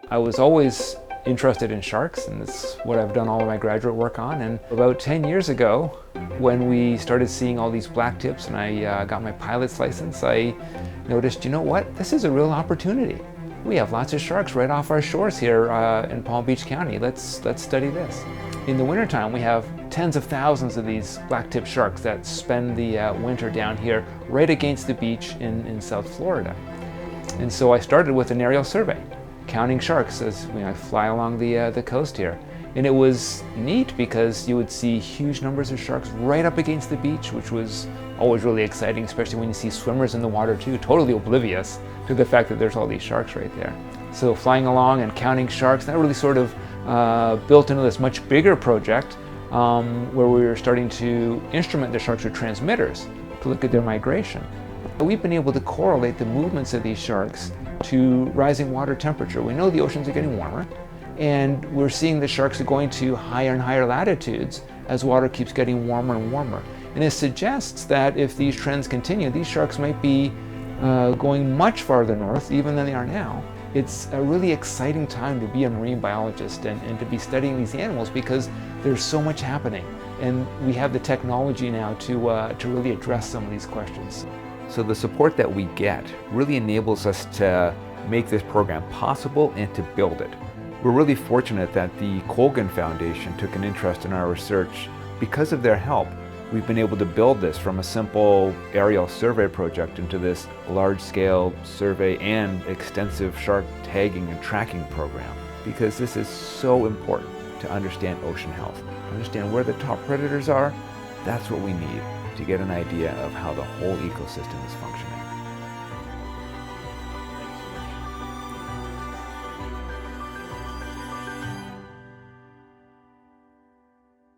I was always interested in sharks, and that's what I've done all of my graduate work on. And about 10 years ago, when we started seeing all these black tips and I got my pilot's license, I noticed, you know what, this is a real opportunity. We have lots of sharks right off our shores here in Palm Beach County. Let's study this. In the wintertime, we have tens of thousands of these black-tipped sharks that spend the winter down here right against the beach in South Florida. And so I started with an aerial survey, counting sharks as I fly along the coast here. And it was neat because you would see huge numbers of sharks right up against the beach, which was always really exciting, especially when you see swimmers in the water too, totally oblivious to the fact that there's all these sharks right there. So flying along and counting sharks, that really sort of built into this much bigger project where we were starting to instrument the sharks with transmitters to look at their migration. We've been able to correlate the movements of these sharks to rising water temperature. We know the oceans are getting warmer, and we're seeing the sharks are going to higher and higher latitudes as water keeps getting warmer and warmer. And it suggests that if these trends continue, these sharks might be going much farther north even than they are now. It's a really exciting time to be a marine biologist and to be studying these animals because there's so much happening, and we have the technology now to really address some of these questions. So the support that we get really enables us to make this program possible and to build it. We're really fortunate that the Colgan Foundation took an interest in our research. Because of their help, we've been able to build this from a simple aerial survey project into this large-scale survey and extensive shark tagging and tracking program, because this is so important to understand ocean health. To understand where the top predators are, that's what we need to get an idea of how the whole ecosystem is functioning.